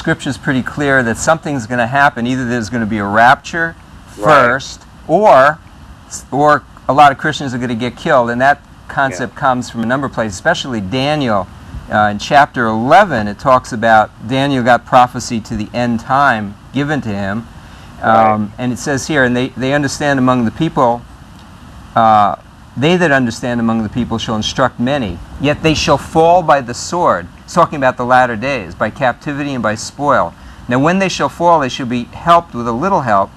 Scripture's pretty clear that something's going to happen. Either there's going to be a rapture first, or a lot of Christians are going to get killed. And that concept comes from a number of places, especially Daniel. In chapter 11, it talks about Daniel got prophecy to the end time given to him. And it says here, and they understand among the people, they that understand among the people shall instruct many, yet they shall fall by the sword. It's talking about the latter days, by captivity and by spoil. Now when they shall fall, they shall be helped with a little help,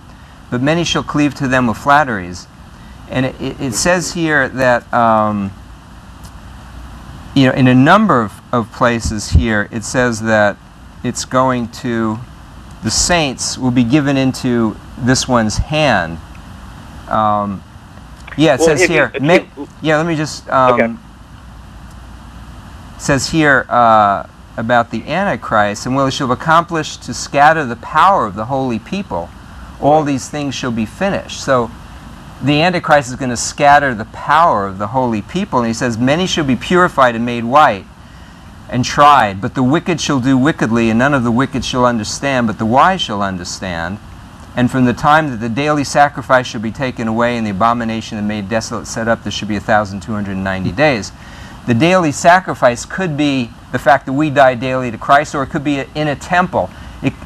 but many shall cleave to them with flatteries. And it says here that, you know, in a number of places here, it says that it's going to, the saints will be given into this one's hand. Yeah, it says here. Yeah, let me just. It says here about the Antichrist, and well, it shall accomplish to scatter the power of the holy people. All these things shall be finished. So the Antichrist is going to scatter the power of the holy people, and he says, many shall be purified and made white and tried, but the wicked shall do wickedly, and none of the wicked shall understand, but the wise shall understand. And from the time that the daily sacrifice shall be taken away and the abomination and made desolate set up, there should be 1,290 days. The daily sacrifice could be the fact that we die daily to Christ, or it could be in a temple.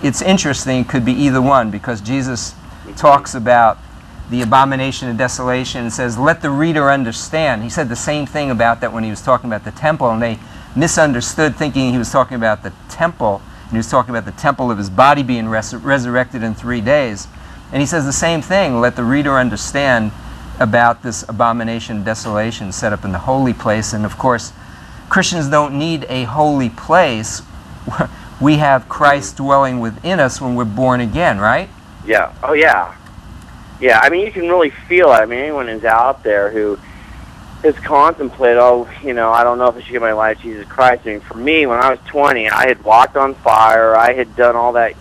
It's interesting, it could be either one, because Jesus talks about the abomination and desolation and says, let the reader understand. He said the same thing about that when he was talking about the temple, and they misunderstood, thinking he was talking about the temple. And he was talking about the temple of his body being resurrected in 3 days. And he says the same thing, let the reader understand about this abomination and desolation set up in the holy place. And of course, Christians don't need a holy place. We have Christ dwelling within us when we're born again, right? Yeah. Oh, yeah. Yeah, I mean, you can really feel it. I mean, anyone who's out there who has contemplated, oh, you know, I don't know if I should give my life to Jesus Christ. I mean, for me, when I was 20, I had walked on fire. I had done all that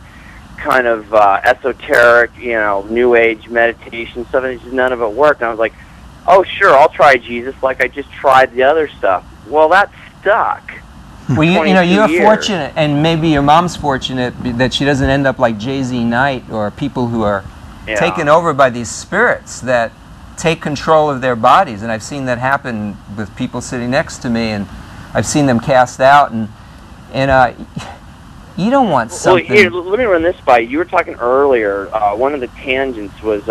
kind of esoteric, you know, New Age meditation stuff, and just none of it worked. And I was like, oh, sure, I'll try Jesus like I just tried the other stuff. Well, that stuck. Well, you know, you're fortunate, and maybe your mom's fortunate that she doesn't end up like Jay-Z Knight or people who are taken over by these spirits that take control of their bodies. And I've seen that happen with people sitting next to me, and I've seen them cast out, and you don't want something. Well, here, let me run this by you. You were talking earlier, one of the tangents was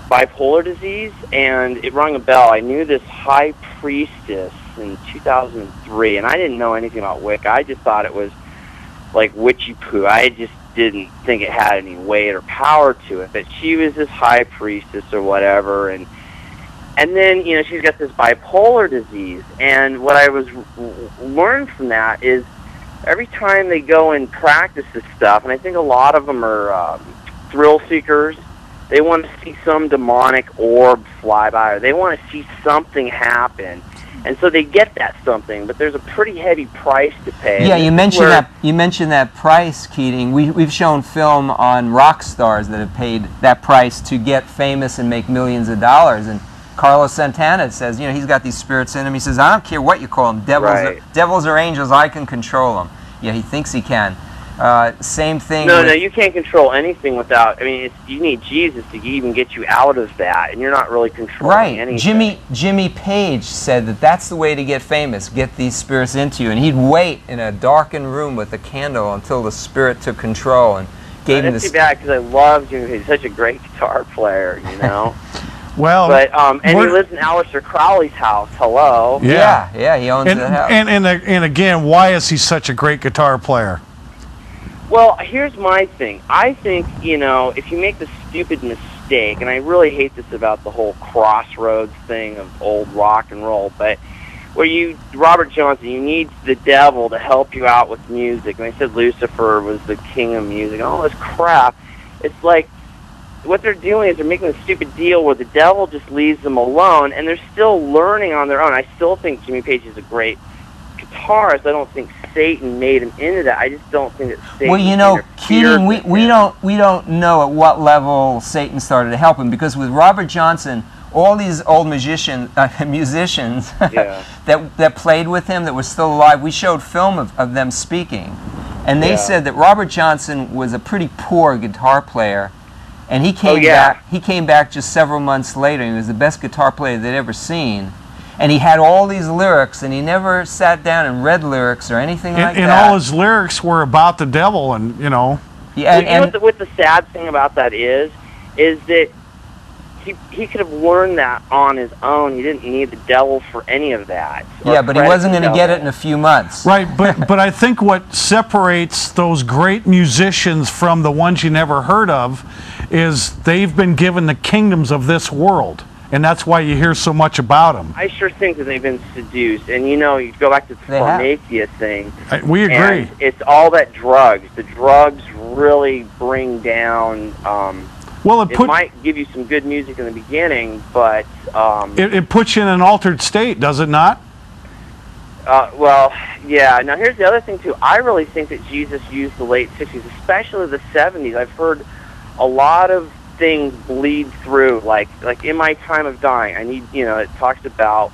bipolar disease, and it rang a bell. I knew this high priestess in 2003, and I didn't know anything about Wicca. I just thought it was like witchy poo. I just didn't think it had any weight or power to it, but she was this high priestess or whatever, and then, you know, she's got this bipolar disease, and what I was learned from that is every time they go and practice this stuff, and I think a lot of them are thrill seekers, they want to see some demonic orb fly by, or they want to see something happen. And so they get that something, but there's a pretty heavy price to pay. Yeah, you mentioned that. You mentioned that price, Keating. We've shown film on rock stars that have paid that price to get famous and make millions of dollars. And Carlos Santana says, you know, he's got these spirits in him. He says, I don't care what you call them, devils or angels, I can control them. Yeah, he thinks he can. Same thing. No, you can't control anything without. I mean, you need Jesus to even get you out of that, and you're not really controlling anything. Jimmy Page said that that's the way to get famous: get these spirits into you, and he'd wait in a darkened room with a candle until the spirit took control and gave him this. That's too bad, because I love Jimmy Page. He's such a great guitar player, you know. Well, but and he lives in Aleister Crowley's house. Hello. Yeah, he owns the house. And again, why is he such a great guitar player? Well, here's my thing. I think, you know, if you make the stupid mistake, and I really hate this about the whole crossroads thing of old rock and roll, but where Robert Johnson, you need the devil to help you out with music. And they said Lucifer was the king of music and all this crap. It's like, what they're doing is they're making a stupid deal where the devil just leaves them alone, and they're still learning on their own. I still think Jimmy Page is a great guitarist. I don't think Satan made him into that. I just don't think that Satan. Well, you know, Keating, we don't know at what level Satan started to help him, because with Robert Johnson, all these old musicians that played with him that were still alive, we showed film of them speaking, And they said that Robert Johnson was a pretty poor guitar player, and he came back. He came back just several months later. He was the best guitar player they'd ever seen, and he had all these lyrics, and he never sat down and read lyrics or anything like that. And all his lyrics were about the devil, and you know. Yeah, you know what the sad thing about that is that he could have learned that on his own. He didn't need the devil for any of that. Yeah, but he wasn't going to get it in a few months. Right, but I think what separates those great musicians from the ones you never heard of is they've been given the kingdoms of this world, and that's why you hear so much about them. I sure think that they've been seduced, and you know, you go back to the Prometheus thing. We agree. And it's all that drugs. The drugs really bring down. Well, it might give you some good music in the beginning, but it puts you in an altered state, does it not? Well, yeah. Now, here's the other thing too. I really think that Jesus used the late '60s, especially the '70s. I've heard a lot of things bleed through, like in my time of dying. I need, you know, it talks about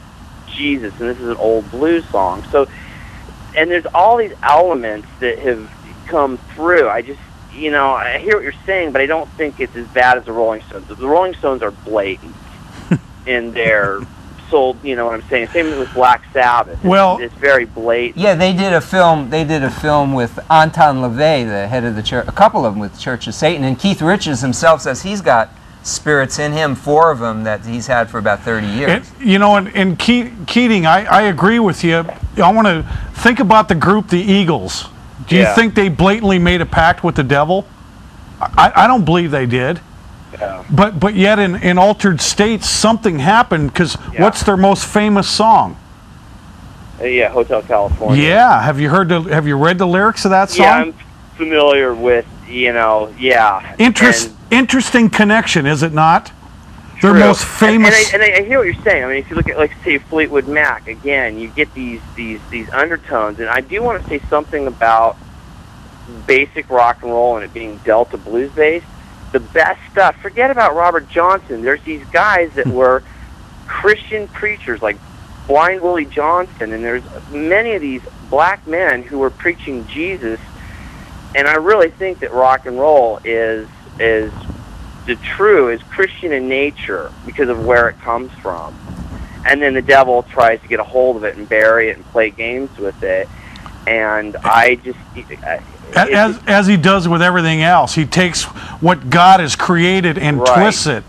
Jesus, and this is an old blues song. So, and there's all these elements that have come through. I just, you know, I hear what you're saying, but I don't think it's as bad as the Rolling Stones. The Rolling Stones are blatant in their soul, you know what I'm saying? Same with Black Sabbath. It's very blatant. Yeah, they did a film with Anton LaVey, the head of the church, a couple of them with Church of Satan, and Keith Richards himself says he's got spirits in him, 4 of them that he's had for about 30 years. You know, and Keating, I agree with you. I want to think about the group, the Eagles. Do you think they blatantly made a pact with the devil? I don't believe they did. Yeah. But yet in altered states something happened, because what's their most famous song? Yeah, Hotel California. Yeah, have you read the lyrics of that song? Yeah, I'm familiar with, you know, Interesting connection, is it not? True. Their most famous. And I hear what you're saying. I mean, if you look at, like, say, Fleetwood Mac, again, you get these undertones. And I do want to say something about basic rock and roll and it being Delta blues based. The best stuff. Forget about Robert Johnson. There's these guys that were Christian preachers, like Blind Willie Johnson, and there's many of these black men who were preaching Jesus. And I really think that rock and roll is Christian in nature because of where it comes from. And then the devil tries to get a hold of it and bury it and play games with it. And I just... As he does with everything else, he takes what God has created and twists it.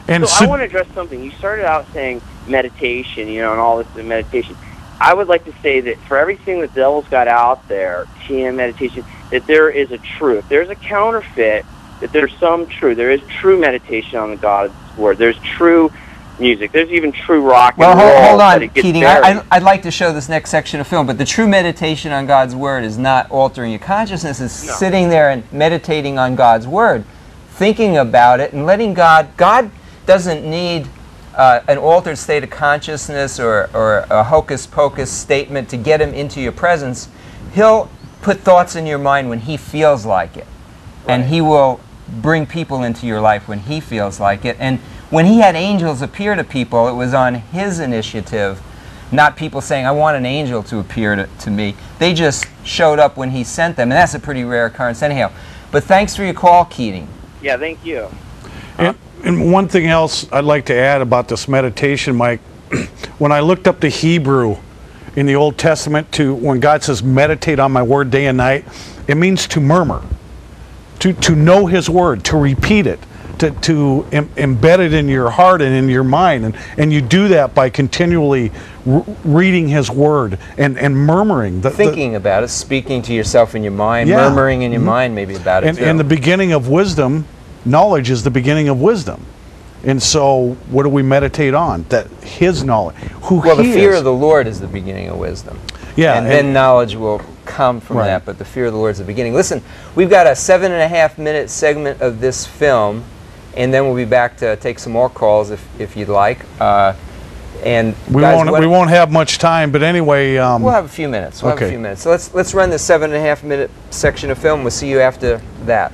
And so I want to address something. You started out saying meditation, you know, and all this meditation. I would like to say that for everything that the devil's got out there, TM meditation, that there is a truth. There's a counterfeit, that there's some truth. There is true meditation on the God's Word. There's true music. There's even true rock and roll. Well, hold on, Keating. I'd like to show this next section of film, but the true meditation on God's Word is not altering your consciousness. It's sitting there and meditating on God's Word, thinking about it and letting God doesn't need an altered state of consciousness or a hocus-pocus statement to get him into your presence. He'll put thoughts in your mind when he feels like it. And he will bring people into your life when he feels like it. And when he had angels appear to people, it was on his initiative, not people saying, I want an angel to appear to me. They just showed up when he sent them, and that's a pretty rare occurrence anyhow. But thanks for your call, Keating. Yeah, thank you. And one thing else I'd like to add about this meditation, Mike, when I looked up the Hebrew in the Old Testament, to when God says, meditate on my word day and night, it means to murmur, to know his word, to repeat it, to embed it in your heart and in your mind. And you do that by continually reading his word and murmuring. Thinking about it, speaking to yourself in your mind, murmuring in your mind maybe about it too. And the beginning of wisdom, knowledge is the beginning of wisdom. And so what do we meditate on? That his knowledge, Well, the fear of the Lord is the beginning of wisdom. Yeah. And then knowledge will come from that, but the fear of the Lord is the beginning. Listen, we've got a 7.5-minute segment of this film, and then we'll be back to take some more calls if you'd like. And we won't have much time, but anyway, we'll have a few minutes. We'll have a few minutes. So let's run the 7.5-minute section of film. We'll see you after that.